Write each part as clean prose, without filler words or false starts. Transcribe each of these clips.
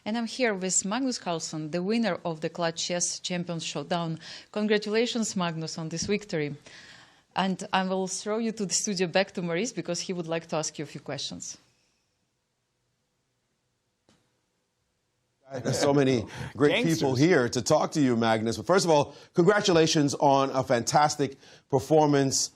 And I'm here with Magnus Carlsen, the winner of the Clutch Chess Champions Showdown. Congratulations, Magnus, on this victory. And I will throw you to the studio back to Maurice because he would like to ask you a few questions. There's so many great people here to talk to you, Magnus. But first of all, congratulations on a fantastic performance.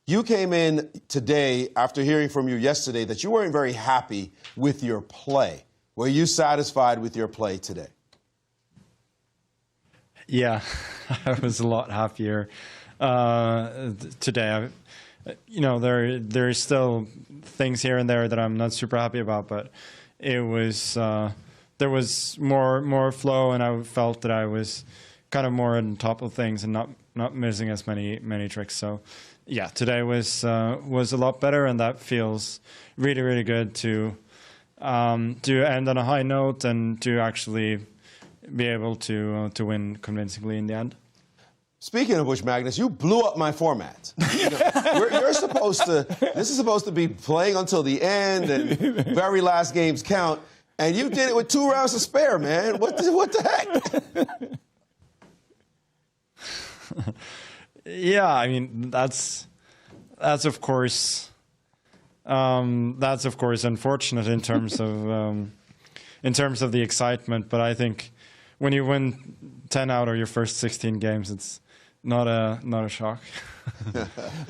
You came in today after hearing from you yesterday that you weren't very happy with your play. Were you satisfied with your play today? Yeah, I was a lot happier today. You know, there's still things here and there that I'm not super happy about, but it was there was more flow, and I felt that I was kind of more on top of things and not missing as many tricks. So yeah, today was a lot better, and that feels really good to end on a high note and to actually be able to win convincingly in the end. Speaking of which, Magnus, you blew up my format. You know, you're supposed to. This is supposed to be playing until the end and very last games count, and you did it with 2 rounds to spare, man. What the heck? Yeah, I mean that's of course unfortunate in terms of the excitement. But I think when you win 10 out of your first 16 games, it's not a shock.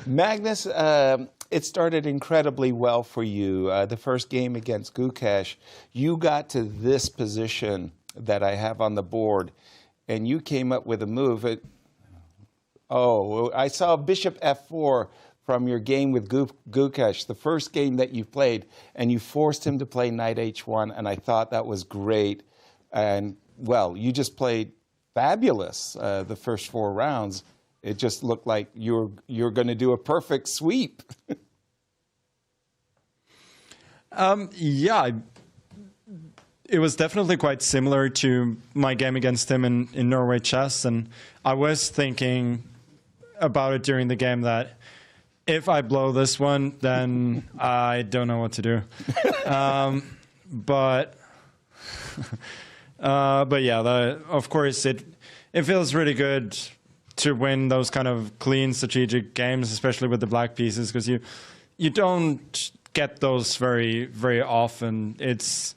Magnus, it started incredibly well for you. The first game against Gukesh, you got to this position that I have on the board, and you came up with a move. I saw bishop f4 from your game with Gukesh, the first game that you played, and you forced him to play knight h1, and I thought that was great. And, well, you just played fabulous the first 4 rounds. It just looked like you're going to do a perfect sweep. Yeah, it was definitely quite similar to my game against him in Norway chess, and I was thinking about it during the game that if I blow this one, then I don't know what to do. But yeah, of course it feels really good to win those kind of clean strategic games, especially with the black pieces, because you don't get those very often. It's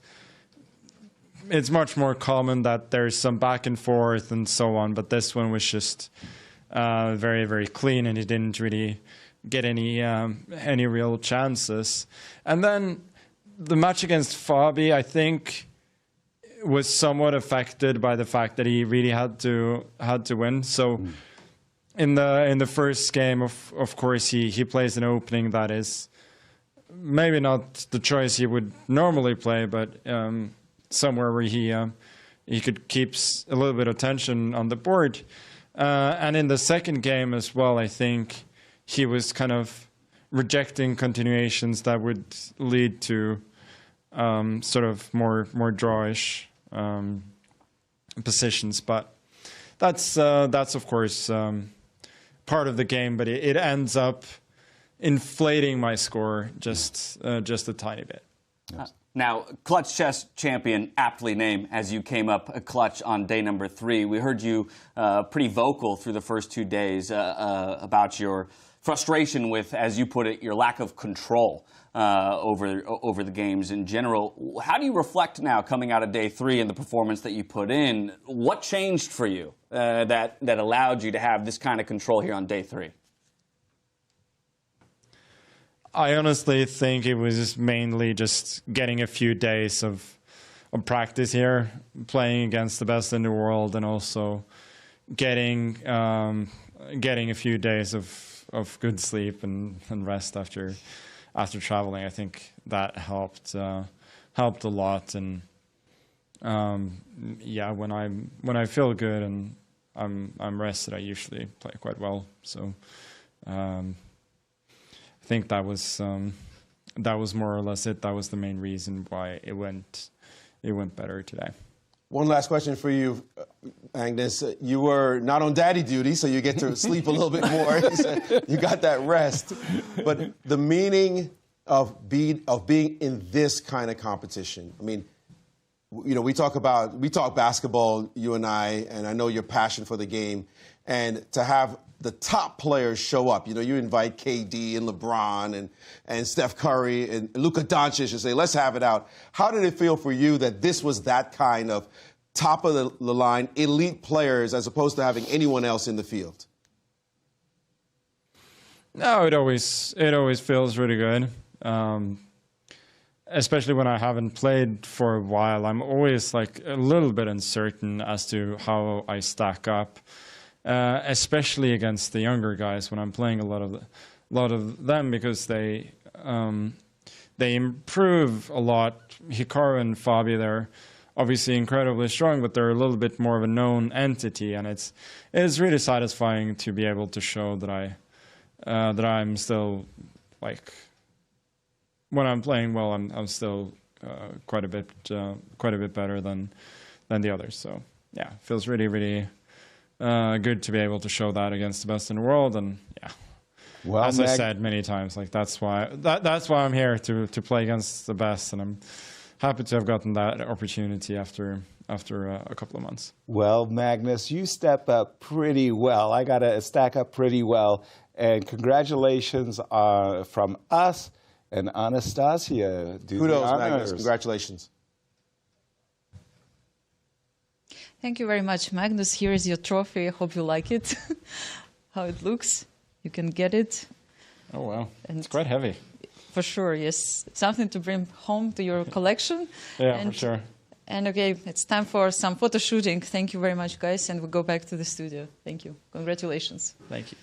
much more common that there's some back and forth and so on, but this one was just very clean, and he didn't really get any real chances. And then the match against Fabi, I think, was somewhat affected by the fact that he really had to win. So in the first game, of course, he plays an opening that is maybe not the choice he would normally play, but somewhere where he could keep a little bit of tension on the board. And in the second game as well, I think he was kind of rejecting continuations that would lead to sort of more drawish positions. But that's of course part of the game. But it ends up inflating my score just a tiny bit. Now, Clutch Chess Champion, aptly named, as you came up a clutch on day number 3. We heard you pretty vocal through the first 2 days about your frustration with, as you put it, your lack of control over the games in general. How do you reflect now, coming out of day 3 and the performance that you put in? What changed for you that allowed you to have this kind of control here on day 3? I honestly think it was mainly just getting a few days of practice here, playing against the best in the world, and also getting a few days of good sleep and rest after traveling. I think that helped a lot. And yeah, when I feel good and I'm rested, I usually play quite well. So. I think that was more or less it. That was the main reason why it went better today. One last question for you, Magnus. You were not on daddy duty, so you get to sleep a little bit more. You got that rest. But the meaning of being in this kind of competition, I mean, you know, we talk basketball, you and I know your passion for the game, and to have the top players show up. You know, you invite KD and LeBron and Steph Curry and Luka Doncic and say, let's have it out. How did it feel for you that this was that kind of top of the line, elite players, as opposed to having anyone else in the field? No, it always feels really good. Especially when I haven't played for a while, I'm always like a little bit uncertain as to how I stack up. Especially against the younger guys when I'm playing a lot of them, because they improve a lot. Hikaru and Fabi, they're obviously incredibly strong, but they're a little bit more of a known entity, and it's really satisfying to be able to show that I'm still, like, when I'm playing well, I'm still quite a bit better than the others. So yeah, it feels really good to be able to show that against the best in the world, and yeah. Well, as I said many times, like that's why I'm here to play against the best, and I'm happy to have gotten that opportunity after a couple of months. Well, Magnus, you step up pretty well. I got to stack up pretty well, and congratulations from us and Anastasia. Kudos, Magnus. Congratulations. Thank you very much, Magnus. Here is your trophy. I hope you like it, how it looks. You can get it. Oh, wow. And it's quite heavy. For sure, yes. Something to bring home to your collection. Yeah, for sure. And okay, it's time for some photo shooting. Thank you very much, guys. And we'll go back to the studio. Thank you. Congratulations. Thank you.